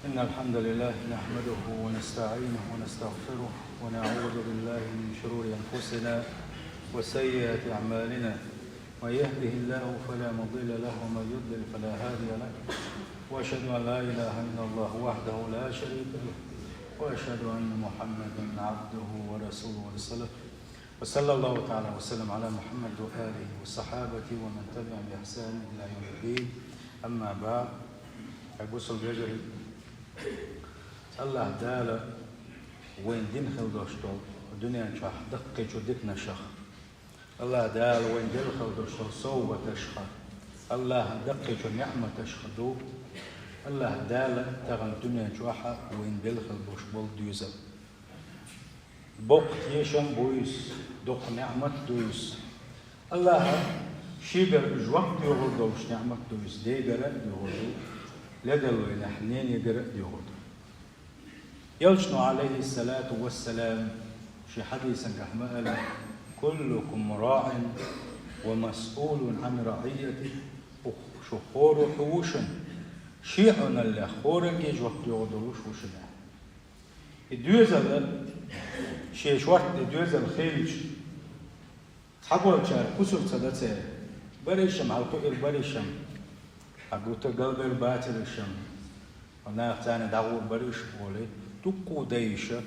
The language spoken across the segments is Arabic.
إن الحمد لله نحمده ونستعينه ونستغفره ونعوذ بالله من شرور أنفسنا وسيئات أعمالنا. من يهده الله فلا مضل له ومن يضلل فلا هادي له، وأشهد أن لا إله إلا الله وحده لا شريك له، وأشهد أن محمدا عبده ورسوله ورسوله. وصلى الله تعالى وسلم على محمد وآله وصحابته ومن تبعهم بإحسان إلى يوم الدين. أما بعد، أبوس الجزري الله تعالى وين دين خلداشتو الدنيا نشاح دقي شو ديك نشخ الله تعالى وين دين خلداشتو صوبة تشخ الله دقي شو نعمة تشخدو الله تعالى تغن الدنيا نشاحة وين دين خلداش بول دوزل بوق يشان بويس دوق نعمة دويس الله شيبر جوقت يغلدوش نعمة دويس ديجر يغلدو لدلو إلى حنين يقرأ يغلدو يلجنو عليه الصلاة والسلام في حديث رحمه كلكم راع ومسؤول عن رعيته شخور حوشا شيعنا اللي خورن جيج وقت يغدروش وشنا الدوزل شيء شوارت الدوزل خيلج تحبوا الشار كسر صدته بريشم على طول بريشم أقولت قلب الباطل الشم أنا ثاني دعوة بريش بولي تقو دايشة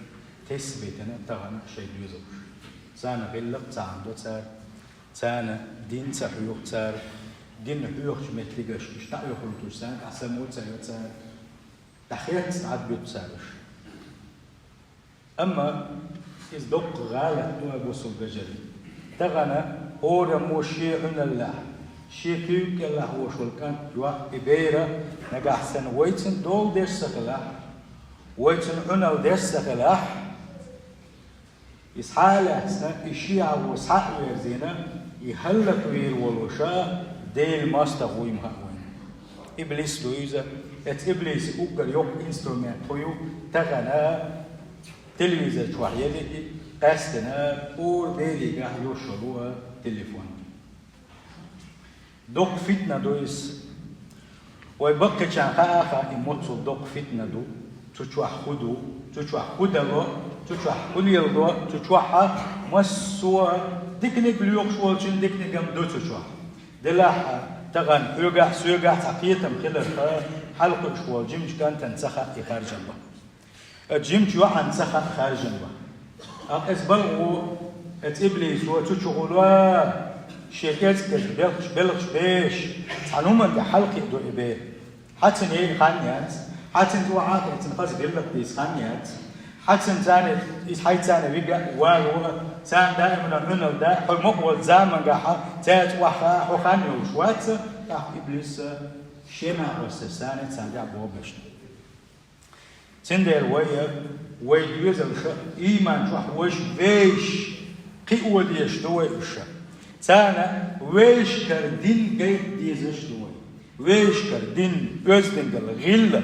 تثبتنا تغنى شيء يزوج سانا غلق تعندو تار سانا دين تحيوك تار دين حيوك شمتلقاش اشتاق يخلطوش سان أحسمو تار تحيات تعدبو تارش أما إذ دق غالة نوابو سلقجري تغنى هورا موشيعنا الله شيكيك الله هو شلكان جوا إبيرة نجح سن ويتن دول درس خلاح ويتن عنال درس خلاح إسحاق سن إشياء وإسحاق ويرزينا يهلك وير ولوشا ديل ماستغوي مهوين إبليس دويزا إبليس أوكر يوك إنسترومنت تويو تغنى تلفزيون شوية أستنا أور ديلي جاه يوشلوها تليفون دوق فتنة دويس ويبقى كان خاخا يموتوا دوق فتنة دو تشوح خدو تشوح خدلو تشوح خليلو تشوحها مسوا ديكنيك ليوك شوالشين ديكنيك هم دو تشوح دلاحة تغن يوقع سيوقع تقيتم خلال حلقة شوال جيمج كان تنسخة خارج الله الجيمج وعن سخة خارج الله أقسبلغو إبليس وتشغلوا شركات بلغش بيش عنوما دي حلقة دو إبير حتى نيه خانيات حتى دو عاقل تنقص بيلغ ديس خانيات حتى تاني حيث تاني بيقى والو تان دائما عنو دا حمقوة زامن قاحة تات وحا حخاني وشوات إبليس شينا وستساني تان دا بوبشت تندير ويدويز إيمان شوح وش بيش قيوة ديش دوي إشا تانا ويش كردين جيد ديزش دوي ويش كردين أزدن قال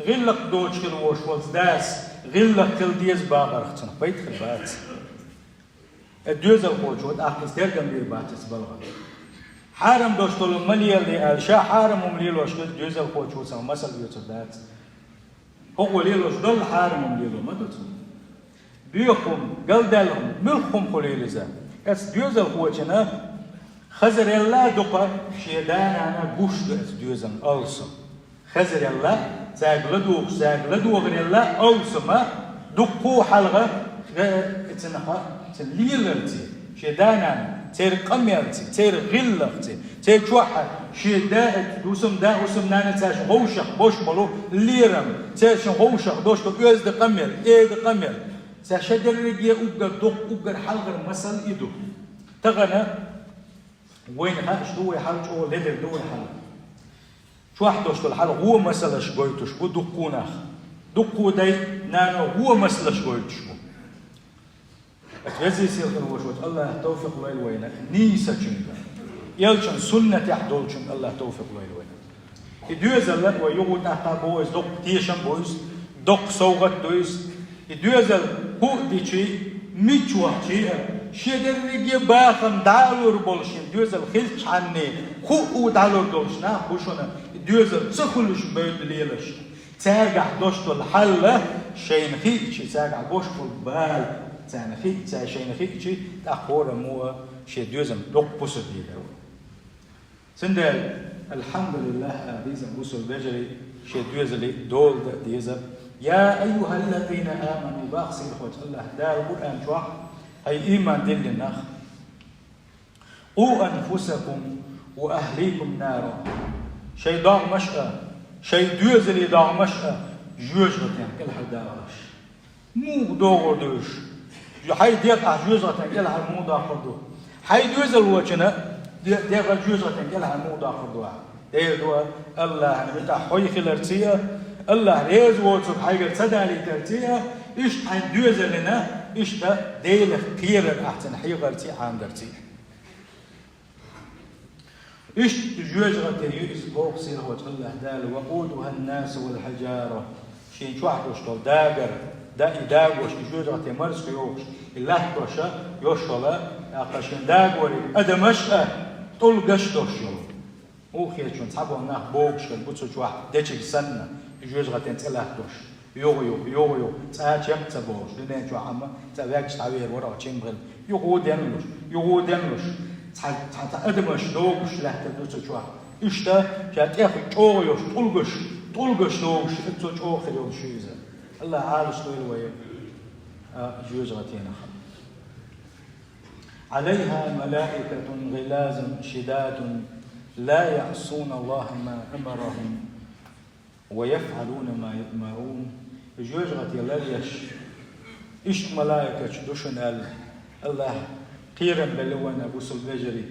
غلق دوش كل وش والداس غلق كل ديز باغر ختنا بيت خلبات الدوز الخوجود أحكي ستيرجم بير باتس بلغة حارم دوش طول مليل لي الشا حارم ومليل وش كل دوز الخوجود سما مسل بيوتردات هو ليل وش ضل حارم ومليل ما دوتهم بيوكم قل دالهم ملكم خليل زاد اس دوزل خوچنا خزر الله دقا شيدان انا گوش دوزن also خزر الله زاغلدو غير الله also ما دقو حلقه اتنها تليلتي شيدان انا تير قميرتي تير غلقتي تير شوحه شيداء دوسم دا وسم نانا تاش غوشخ بوش بلو ليرم تاش غوشخ دوش كوز د قمير ايه د قمير ساشدر رجيه أوجر دق أوجر حلقة مثل يدو تغنى وين هاش دوي حلقة أو لدر دوي حلقة شو واحد وش الحلقة هو مثل شقيتوش بو دقوناخ دقو داي نانو هو مثل شقيتوش بو أتوزي سيلكن وشوت الله توفيق ويل وينا نيسا جنبا يلشن سنة يحدولشن الله توفيق ويل وينا يدوز الله ويغوت أحتا بويس دق تيشن بويس دق صوغت دويس يدوزل هو ديشي ميتشوحشي شدر رجي باخم دالور بولشين دوزل خلش عني هو دالور دولشنا خوشنا دوزل تخلش بيد ليلش تاجع دوشتو الحلة شين خيتشي تاجع بوشتو البال تانا خيتشي شين خيتشي تأخور مو شي دوزم دوق بوسو ديلو سندل الحمد لله ديزم بوسو البجري شي دوزلي دول ديزم يا أيها الذين آمنوا باقصي الخوت الله دار القرآن شوح هي إيمان دين للنخ قوا أنفسكم وأهليكم نارا شي داغ مشأة شي دوزلي داغ مشأة جوجرتين كل حداش مو دوغر دوش حي ديق جوجرتين كل مو داخل دو حي دوزل وجنا ديق جوجرتين كل مو داخل دو دو الله بتاع حي خلرتيه الله ريز وصف حاجة صدالي ترتيه إيش حين دوزلنا إيش تا ديل كير أحسن حي غرتي عام درتي إيش تجوز غتري يسبوق سير هو الله دال وقودها الناس والحجارة شين شو عطوش طول داجر داغوش تجوز غتري مرس يوش الله توشا يوشلا أقشن داغوري أدمشأ طول قش توشلو هو خير شون صحبوا ناخ بوكش كالبوتسو شو ديتشك سنة يجوز غتين تلاحظوش يو تاج يم تبوش لين شو عما تبعك تعبير ورا تشمغل يو دينلوش تأدمش دوغش لا تدوس شو إشتا جات ياخد شويش طولقش دوغش إتو شو خليو شيزة الله عالش طويل ويا يجوز غتين عليها ملائكة غلاظ شداد لا يعصون الله ما أمرهم ويفعلون ما يؤمرون يجوز غتي لليش إيش ملائكة دوشن الله قيرا بلوانا بوسل بجري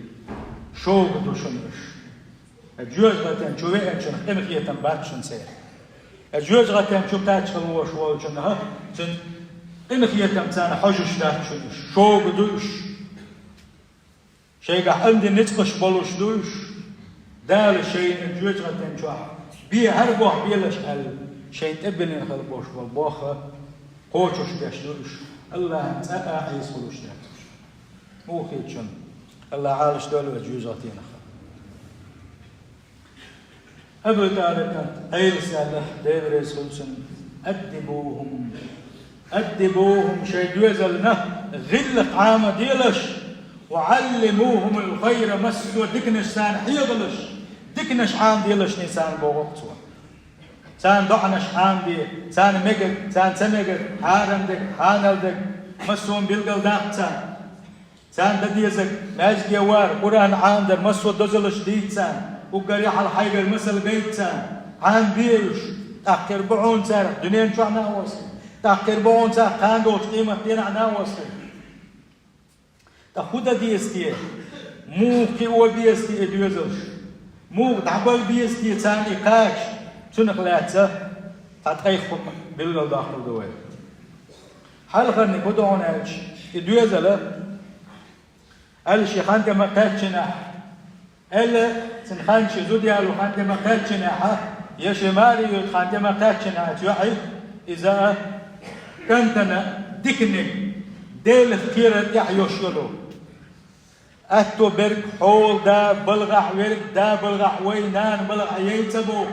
شو دوشن إيش يجوز غتي شو وين شن إمخية تنباتشن سير يجوز غتي شو بتاعش هو شو شنها شن إمخية تمتان حجش تاعشن شو دوش شيء عندي نتقش بلوش دوش دال شيء يجوز غتي شو بيه هربوح بيلش شيء تبني الخلبوش والبوخة قوشوش بيشلوش الله تأقع يسولوش ناتوش مو خيتشن الله عالش دول وجوزاتين أبو تعالى كانت أي رسالة دير يسولسن أدبوهم شيء دوزلنا غلق عام ديلش وعلموهم الخير مسوا دكنش سان حيغلش دكنش عام ديلش نيسان بوقتوا سان دعنش عام دي سان ميجل سان سميجل حارمدك حانلدك مسوم بيلقل داقتان سان دديزك ماجي وار قرآن عام در مسوا دزلش ديتسان وقريح الحيقر مسل قيتسان عام بيلش تأخير بعون سار دنيا شو عنا وصل تأخير بعون سار قاندوش قيمة دين عنا وصل تأخذ ديستيه مو كي هو بيستيه دوزلش مو دعبل بيستيه ثاني قاش سنخلاتة تتأخذ بالله داخل دوال حال خرني بدون أيش دوزله الشيخ أنت ما تجنح إلا سنخانش زوديالو أنت ما تجنح يا شمالي أنت ما تجنح جاي إذا كنتنا دكني ديل خيرة يحيوشلو أتو برك حول دا بلغح ورك دا بلغح وينان بلغح ييتبوش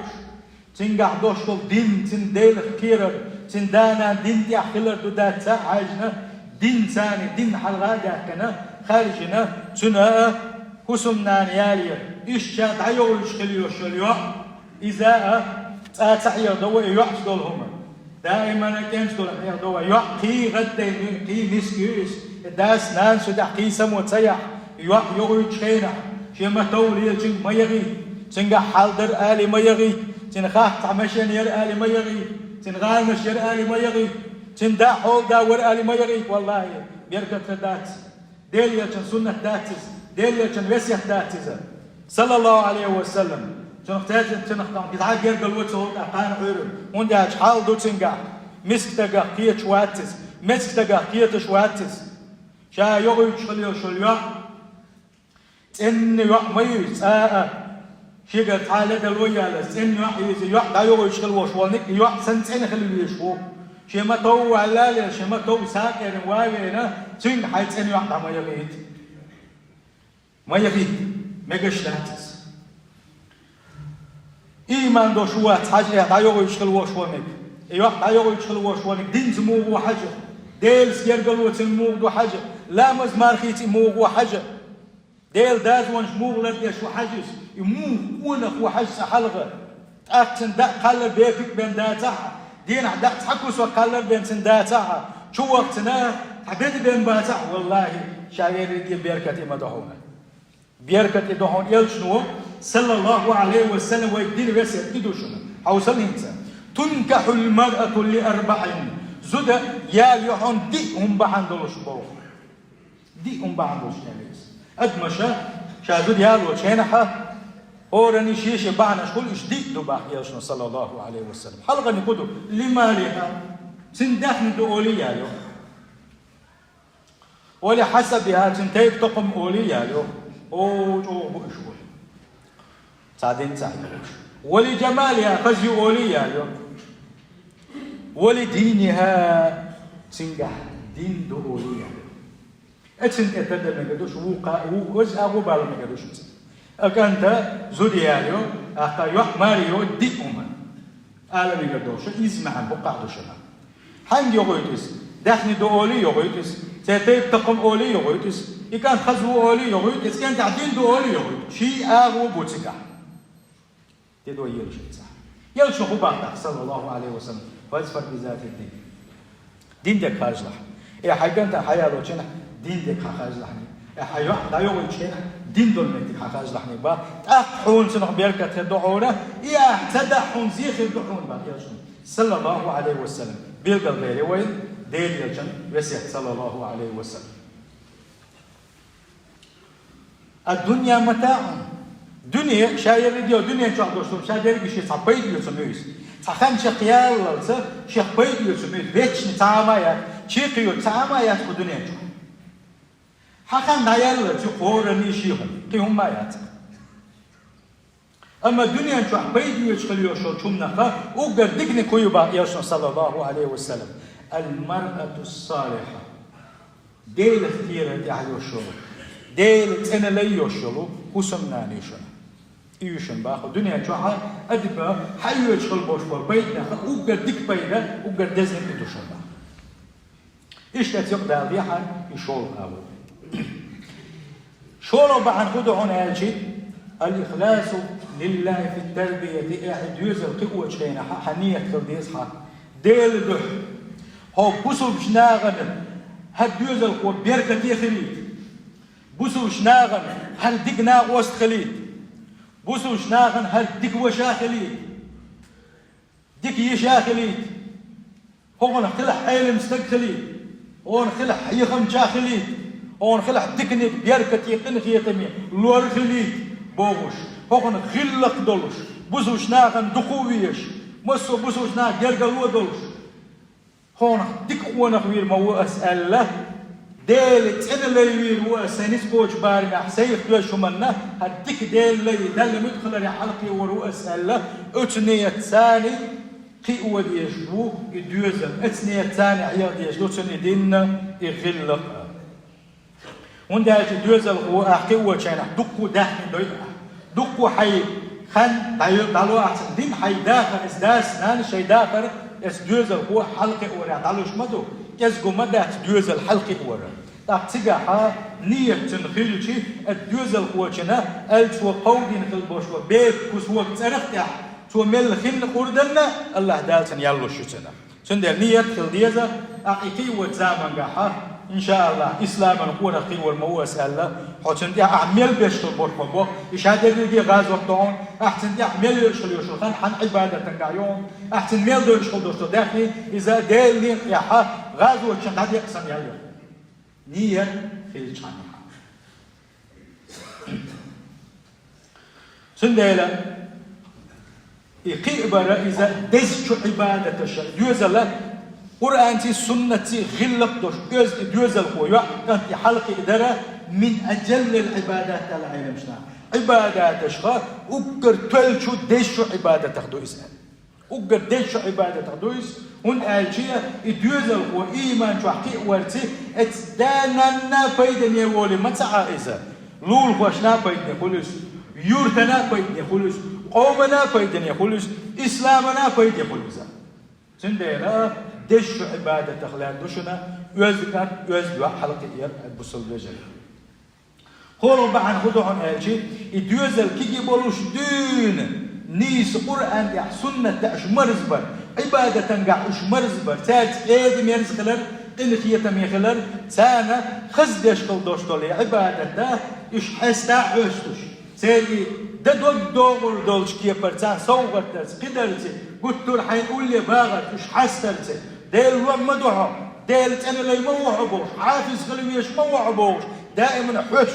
تنجح دوشل دين تن ديل خيرة تن دانا دين تيحخلر دو دا تساعجنا دين ثاني دين حلغا كنا خارجنا تنا كسمنا نياليا إيش شاد عيوش خليوشلو إذا تساعير دوا يحصدولهم دائما كنت تقول يا دوا يحكي غدا يحكي مسكيس داس ناس تحكي سمو تسيح يقول شينا شيما تولي تشن ما يغي تشن حالدر آلي ما يغي تشن خاح تعمشن ير آلي ما يغي تشن غالمش ير آلي ما يغي تشن دا حول دا ور آلي ما يغي والله بيركت دات ديليا تشن سنة داتس ديليا تشن وسيح داتس صلى الله عليه وسلم تنحتاج تنحتاج يتعاد يرجع الوتر أقان عيرم وندي حال دوتشنجا مسك تجا كيت شواتس مسك تجا كيت شواتس شا يغوي شليو إن يوم ميز شيء تعالى دلويا إن يوم دا يغوي شل وشوانك يوم سنتين خليه يشوف شيء ما تو على شيء ما تو ساكن واينا تين حيت إن يوم ما يغيد ما يغيد ما يقش داتس إيمان دو شوات حاجة دايو يشغل وشوانك أيوة دايو يشغل وشوانك دين زموغ وحاجة ديل سيرقل وتنموغ دو حاجة لا مزمارخيتي موغ وحاجة ديل داز وانش موغ لديش وحاجة يموغ ونخ وحاجة حلغة تأكتن دا قلر بيفك بين داتها دين عدق تحكوس وقلر بين سنداتها شو وقتنا حبيت بين باتها والله شاعر دي بيركتي مدهونة بيركتي دهون يلشنو صلى الله عليه وسلم ويدير وسيط بدوشنا حوصل إنسان تنكح المرأة لأربع زود يا يحون دي هم بحندلوش بروح دي هم بحندلوش نبيس أدمشا شازود يا لو شينحة أوراني شيش بعنا شكل إيش دي دو بحياشنا صلى الله عليه وسلم حلقة نقوله لما لها سندح ندو أولياء له ولحسبها تنتيب تقم أولياء له أو جو بشوي تعدين تعيش ولجمالها فزي أولياء له ولدينها تنجح دين دو أولياء له أتن أتدى مقدوش ووزع وبال مقدوش أكانت زودياليو أخا يوح ماريو دي أمان ألا مقدوش إزمع بقعدوشنا حين يغيتس دحني دو أولي يغيتس تتيب تقم أولي يغيتس إكان خزو أولي يغيتس كان تعدين دو أولي يغيتس شيء أغو بوتسكا تدو يلشي يلشي خباك صلى الله عليه وسلم وازفر بذات الدين دين دك خارج لح إيه حيقان تا حيا لو چنا دين دك خارج لحني إيه حيوح لا يغي چنا دين دول متك خارج لحني با تحون سنخ بيركة تدعونا إيه تدحون زيخ الدحون با يلشي صلى الله عليه وسلم بيلقى غيري وين ديل يلشن وسيح صلى الله عليه وسلم الدنيا متاع دنيا شاير ديو دنيا شو عدوشتم شاير بيشي صبيت يسميوس تخان شقيال للسا شقبيت يسميوس بيتشن تعامايا شيقيو تعامايا في الدنيا شو حقان دايال للسا قورني شيهم قيهم مايات أما الدنيا شو عبيت يشغليو شو شمنخا وقر دقني كويبا يشن صلى الله عليه وسلم المرأة الصالحة ديل اختيرة يحيو الشغل ديل تنلي يشغلو وسمناني شنو إيشن باخو دنيا شوها أدبا حيو يشغل بوش بيتنا وقر ديك بينا وقر دزن إدوشن باخ إيش لا تيقدر بيحا يشول أبو شولو بعن خدو هنا يجي الإخلاص لله في التربية أحد يوزر قوة شينا حنية ترديسها ديل دح هو بوسو بشناغن هاد يوزر قوة بيركة يخليت بوسو بشناغن هل دقنا وسط خليت بوسو شناغن هل ديك وشا خليت ديك يشا خليت هون خلح حيل مستق خليت هون خلح يخم شا خليت هون خلح ديكنيك بيركت يقن خيتمي لور خليت بوغش هون خلق دولش بوسو شناغن دقويش مسو بوسو شناغ ديرقلو دولش هون ديك وانا خوير مو اسأل له ديل تن لي هو سنس بوج بارنا حسيف دوش منا هديك ديل لي دل مدخل حلقي ورؤس الله اتنيه ثاني قوه يشبو يدوزن اتنيه ثاني عياض يشلو تني دين يغلق وندا يدوزل هو قوه شينا دقو دحن دقو حي خن دالو احسن دين حي داخل اسداس نان شي داخل اسدوزل هو حلقي ورا دالوش مدو كزغو مدات دوزل حلقي ورا تاعتيغا نيه تنخيلشي الدوزل قوچنا التو قودين في البوش وبيت كسوك ترختح تو مل خن قردنا الله دالتن يالو شتنا سندر نيه تلديزا اقيقي وزامنغا ان شاء الله اسلام نقول اخي والموس الله حوتن دي اعمل بيشتو بوك اشاده دي غاز وقتون احسن دي اعمل يشلو خان حن عباده تنقايون احسن ميل دو يشلو دوستو داخلي اذا ديل لي يا غاز وشن هذه اقسم يالو نية في الجامعة سندلا يقبل إذا دزش عبادة الشيء يوزل قرآنتي سنتي غلق دوش يوزل قوة كانت حلقة إدارة من أجل العبادات العالم شنا عبادات الشخص وقر تلشو دشو عبادة تخدو إسان وقر دشو عبادة تخدو إسان هون أجيء يدوزل وإيمان شو حقيقة ورتي اتدانا فايدة يقولي ما تعائزة لول خوشنا فايدة خلص يورتنا فايدة خلص قومنا فايدن يقولش إسلامنا فايد يقولش سندينا دش عبادة أخلاق دشنا يزكى يزدوا حلقة ير بصل رجل قولوا بعن خدوعن أجي يدوزل كي يبولوش دين نيس قرآن يح سنة تأش مرزبر عبادة تنقع إش مرزبر تات إيد ميرز خلر إن خيتم يخلر سانا خزدش كل دوش طولي عبادة تا إش حستا عشتش سيدي ددوك دور دولش كي برتان صوغرتس قدرتي قلت له حيقول لي باغت إش حسترتي ديل ومدوها ديل أنا لي موح بوش حافظ خلويش موح بوش دائما حش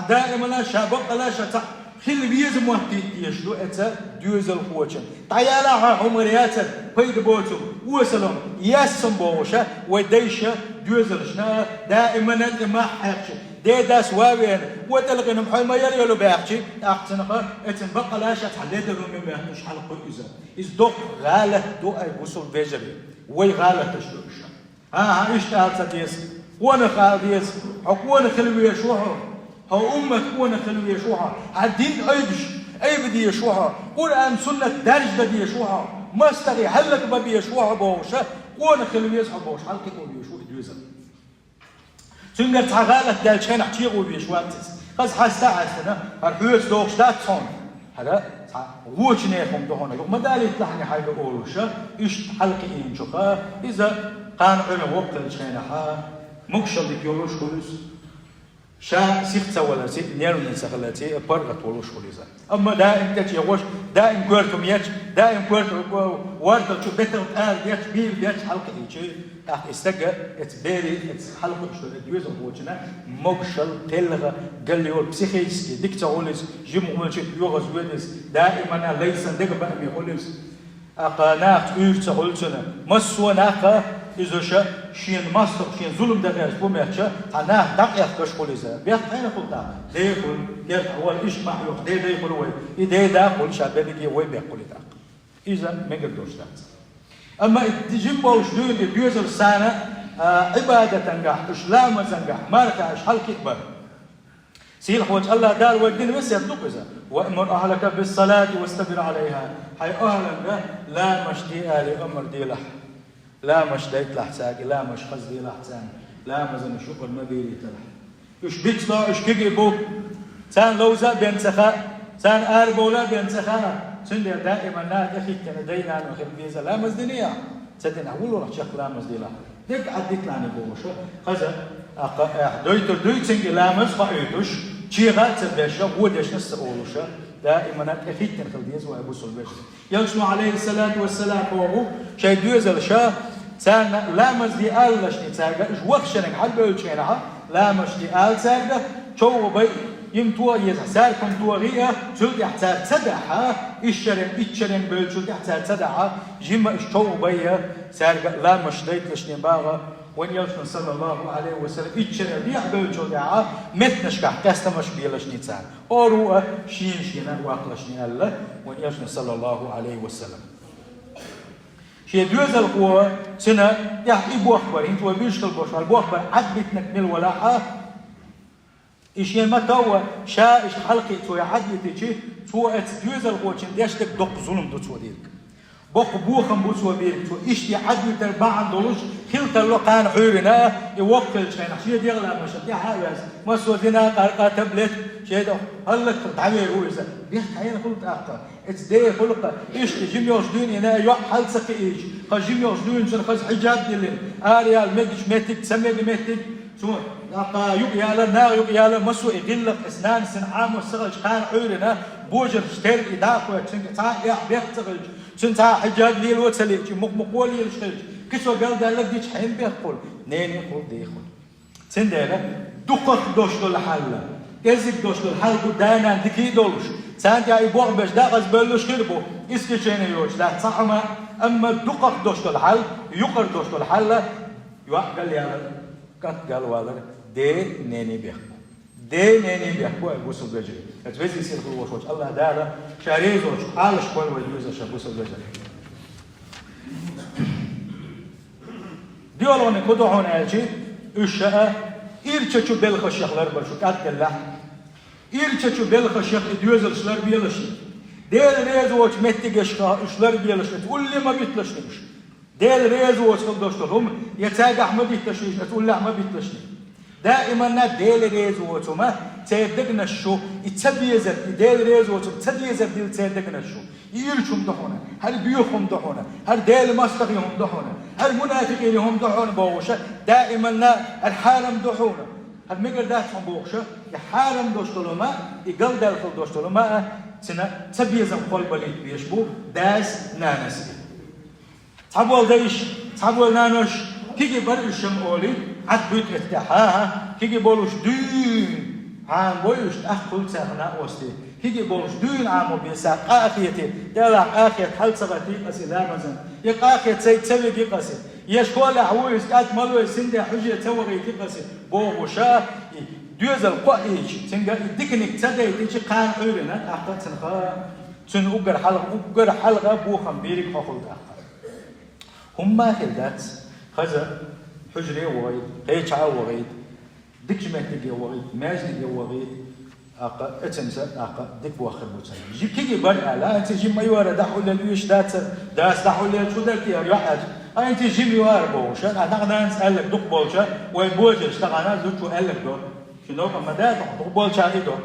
دائما شابق لا شتع خل بيزم وحدي يشلو أتا دوزل خوشن طيالا عمرياتا بيد بوتو وصلهم ياسم بوشة وديشة دوزلشنا دائما ما حقش داس وابين وتلقينهم حما يلو باحشي احتنقه اتنبقى لا شتع ليدر من مش حلقه إذا إذ دوق غالة دوق بوصل فيجري وي غالة تشلوش ها اشتغل تديس وانا خالديس حكوانا خلوي يشوحه ها أمة وانا خلوي يشوحه الدين أيبش أي بدي يشوحه قرآن سنة درج بدي يشوحه ما استغي هلك بدي يشوحه بوشة وانا خلوي يسحب بوش حلقك وبيشوح دوزا سنجر تعالى دالشين احتيغ وبيشواتس خاص حاستا عستنا هرحوز دوغش داتون هذا ووش نيخم دهونا يوم ما دالي تلحني حاجة أولوشة إيش حلقي إنشوخا إذا قان عنا وقت الشينحا مكشل ديك يولوش خلص شا سيخت ولا سي نيرو نسخلاتي برغت ولوش خلص أما دائم تجي يغوش دائم كورتم يج دائم كورتم وارد شو بيتر قال يج بيل يج حلقة إيشي تحت استجا اتباري حلقة شو الجوز ووجنا مكشل تلغى قال لي هو بسيخيسكي ديك تقولس جيم ومشي يوغز ويدس دائما ليس ديك بقى ميقولس أقناعت أيش تقولسنا مسوا ناقة إذا شين ماستر شين ظلم دغير بوميرشة أنا دقيق كشخوليزا بيت أين قلتا ديقول كيف هو إيش معلوق ديقول وين إذا داقول شابيني وين بيقول داق إذا ما قدوش داق أما تجيب بالش دون الجزء السنة عبادة تنجح إسلام تنجح ماركة إيش حلق كبر سيل خوش الله دار والدين بس يطلقها وأمر أهلك بالصلاة واستبر عليها حي أهلك لا مشتي آل أمر دي لح لا مش ديت لحساق لا مش خزدي لحسان لا مزن شكر ما بيلي تلح إيش بيطلع إيش كيجي بو سان لوزا بينسخا سان أربولا بينسخا سندي دائما لا أخي كان دينا نخل بيزا لا مزدنيا سدنا أقول لك شخ لا مزدي لا ديك عديت لاني بو شو خزا دويت سنجي لا مز خايتوش شيغات تبشة ودش نص أولوشة دائما أخي كان خل بيزا وأبو سلبش يلشنو عليه الصلاة والسلام هو شيء دوزل شا سان لا مزدي آل لشني تاجا إيش وخشنك حد بيلشينها لا مزدي آل تاجا شو بي يمتوا يزحسار كم توغية شو يحتاج تدعها إيشرين بيل شو يحتاج تدعها جمع شو بي سارجا لا مزدي لشني باغا وين يلشن صلى الله عليه وسلم إيشرين بيع بيل شو دعها متنشكح كاستمش بيلشني تان أروى شينا واقلشني الله وين يلشن صلى الله عليه وسلم شيء دوزل قوة سنة يحكي بوخبر انت وبيشتغل بوشوال بوخبر عدبت نكمل ولاحة إيش ما توا شا إيش حلقي توي عدبت شيء تو دوزل قوة شن ديشتك دق ظلم دو تو ديرك بق بوخم بوسوا بيرك تو إيش دي عدبت أربعة دولش خلت اللقان حورنا يوكل شيء نحشي ديغلا مش دي حاجز ما سو دينا قرقة تبلت شيء ده هلك تعبير هو إذا بيحكي عينا خلط أقطع اتدي خلقه إيش تجيم يوجدون هنا يحل سقي إيش خجيم يوجدون شن خز حجاب دلين آريال مدش متك تسمي بمتك شو نقا يقيا له نار يقيا له مسوي غلق اسنان سنعام وسرج قان عورنا بوجر شتير إداق وشن تاع يا بيخترج شن تاع حجاب ليل وتسلي مقول يلشج كسو قال ده لك ديش حين بيقول نين يقول دي يقول سندنا دقق دوش دول حلا كذب دوش دول حل قدانا دكي دولش سانت يا يبوغ باش داغز بلوش كربو اسكي شيني يوش لا تصحما اما دقق دوش دول حل يقر دوش دول حل قال لي قد قال والر دي نيني بيخبو دي نيني بيخبو ابوسو بجري اتفزي يصير هو وش الله دالا شاريزوش حالش كل وجوز شابوسو بجري ديولون كدوحون اجي اشا إيرتشو بالخشيخ لربر شو كات الله إيرتشو بالخشيخ دوزلشلر بيلشي ديل ريزوش متجش إشلر بيلش تقول لي ما بيتلشنيش ديل ريزوش خلدوشتهم يتاج أحمد يتلشنيش تقول لا ما بيتلشني دائما ديل ريزوش ما تصدقنا شو يتبيزر ديل ريزوش تبيزر ديل تصدقنا شو يلشم دحونا هل بيوخم دحونا هل ديل مستقيهم دحونا هل منافقين هم دحونا بوشة دائما الحالم دحونا هل مقدر داتهم بوشة يحالم دوشتلما يقل داخل دوشتلما سنة تبيزم قلب اللي بيشبو داس نانس تابول دايش تابول نانوش كيجي برشم أولي عد بيت اتحاها كيجي بولوش دين عام بويش أخل ساقنا أوستي كيجي بولوش دين عامو بيسا قاقيتي دالا قاقيت حل سغتي قسي لا مزن يقاقيت سيد تبي قسي يشكول أحويس كات ملوي سندي حجية توغي قسي بوغوشا دوز القائج تنقل ديكنيك تداي تيجي قان أورنا أحقا تنقا تن أقر حلقة بوخم بيرك حقول أحقا هم خلدات خزر حجري وغيد قيتشا وغيد ديكشمنتي وغيد ماجدي وغيد أقا اتنسى أقا ديك واخر بوتسن جي كيجي برا لا أنت جي ما يوارد دحول للويش داس دحول للشو دلتي يا واحد أنت جي ميوار بوش أنا نسألك دوك بولشة وين بوجش تغانا زوجو قالك دور شنو كما دا تقبل شاهدون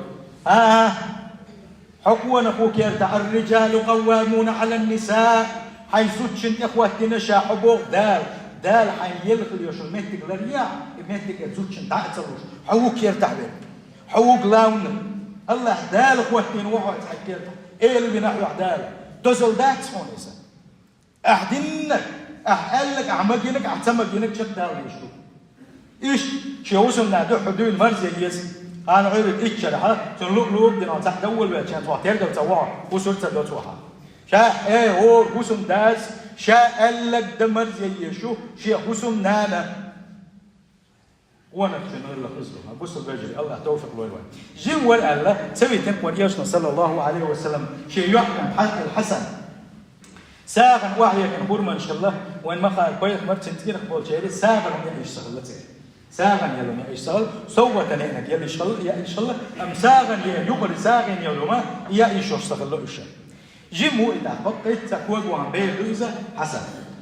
حقونا أخوك يرتع الرجال قوامون على النساء حيث تشن إخواتنا شاحبوغ دال حيلق اليوش المهتك لرياح المهتك يزوجن تعتروش حقوك يرتع بين حقوق لاون الله دال إخواتنا وحوات حق يرتع إيه اللي بنحو أحدال دوزل دات هون إسا أحدينك أحقلك أعمقينك أعتمقينك شك دال يشتو إيش شيء وصلنا ده حدود مرزي يس أنا عرفت إيش شرحة تنلوق دنا تحت أول بيت كانت واحد يرجع تواع وصلت له توها شاء إيه هو وصل داس شاء لك ده مرزي يشو شيء وصل نانا وانا شنو اللي خزره بص الرجل الله توفق له الوان جيم الله سوي تنقل يشنا صلى الله عليه وسلم شيء يحكم حق الحسن ساغن واحد يكن بورما إن شاء الله وين ما خال كويس مرتين تير خبول شيء ساغن هم يشتغل ساغن يلوم يشتغل سوى تنينك يلي يشتغل يا إن شاء الله أم ساغن يقول ساغن يلوم يا إيش يشتغل له إيش جيمو إذا بقيت تكوج وعم بيدوزة حسن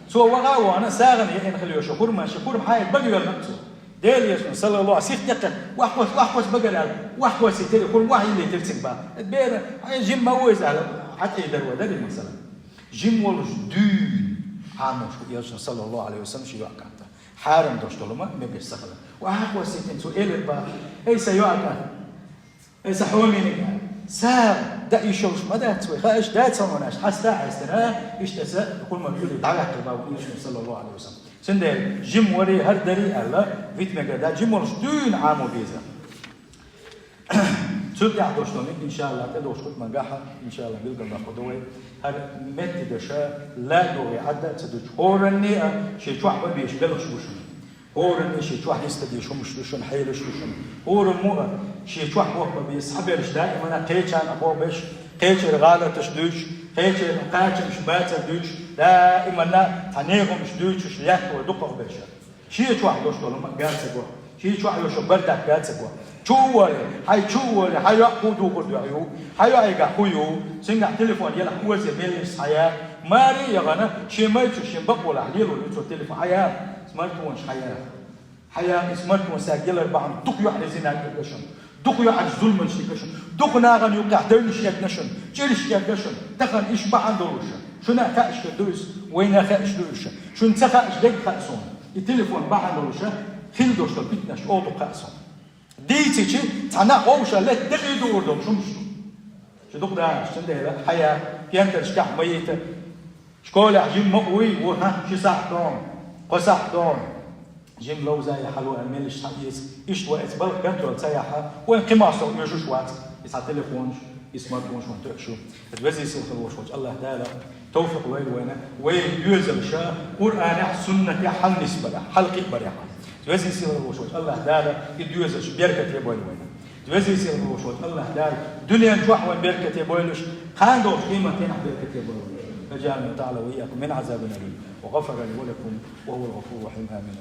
سو وقع وأنا ساغن يعني خليه شكور ما شكور محايد بقي المقصود ديل يسمع صلى الله عليه وسلم وحوس بقى وحوس يتري كل واحد اللي ترسم بقى بير جيم ما هو يزعل حتى يدروا ده مثلا جيم والش دين عامش يسمع صلى الله عليه وسلم شيء يقع حارم دوشتلو ما بيستخدم وحوس يتن سؤال بقى أي سيقع أي سحومينك سام ده يشوش ما ده تسوي خاش ده تسموناش حستا حستنا إيش تسا كل ما يقول دعوة تبع يسمع صلى الله عليه وسلم سندل جيم وري هردري الله فيت مقدار جيم ورش دون عامو بيزا ترجع دوشتونك إن شاء الله تدوش كت منجحة إن شاء الله بيلقى ناخدوه هر مت دشة لا دوغي عدة تدوش هورني شيء شو حبل بيش بلش وشون هورني شيء شو حيستدي شو مش وشون حيلش وشون هورن مو شيء شو حبل بيس حبلش دائما أنا قيتشان أبو بيش قيتش الغالة تشدوش قيتش القاعدة مش بات تدوش دائما لا تنيهم مش دوش مش ليك ودقة بيش شيء شو حدوش طول ما قال سجوا شيء شو حيوش بردك قال سجوا شووري هاي يقودو قدو عيو هاي أيقا خويو سنع تليفون يلا هو زبيلس حياة ماري يغانا شي مايتو شي مبقولا حليلو لنسو تليفون حياة سمارتفون حياة سمارتفون ساقيلا بعض دقيو على زينات يقشن دقيو على ظلم شيكشن دق ناغن يوقع دين شيكنشن جيل شيكشن تخن إيش بعن دروشن شنا خاش كدوس وين خاش دوشن شن تخاش دق خاصون التليفون بعن دروشن خيل دوش بيتناش أوتو خاصون ديتي تانا قوشة لا تدقي دوردهم شو دوك ده شنده حياة كيانتر شكاح ميتة شكول جيم مقوي وها شي صح دون قصح دون جيم لو زي حلو الملش حديث إيش وقت بل كنترول سياحة وين قماصه مجوش وقت يسع تليفونش سمارتفونش وانتو شو تبزي سيخ الوشوش الله تعالى توفق وين يوزل شا قرآن سنة حل نسبة حل قبر توزي سير الوشوش الله تعالى يدوزش بيركة يبوي وين توزي سير الوشوش الله تعالى دنيا نجوح وين بيركة يبويلش خاندوش قيمة تنح بيركة يبوي فجعلنا تعالى وإياكم من عذاب أليم وغفر لي ولكم وهو الغفور الرحيم آمين.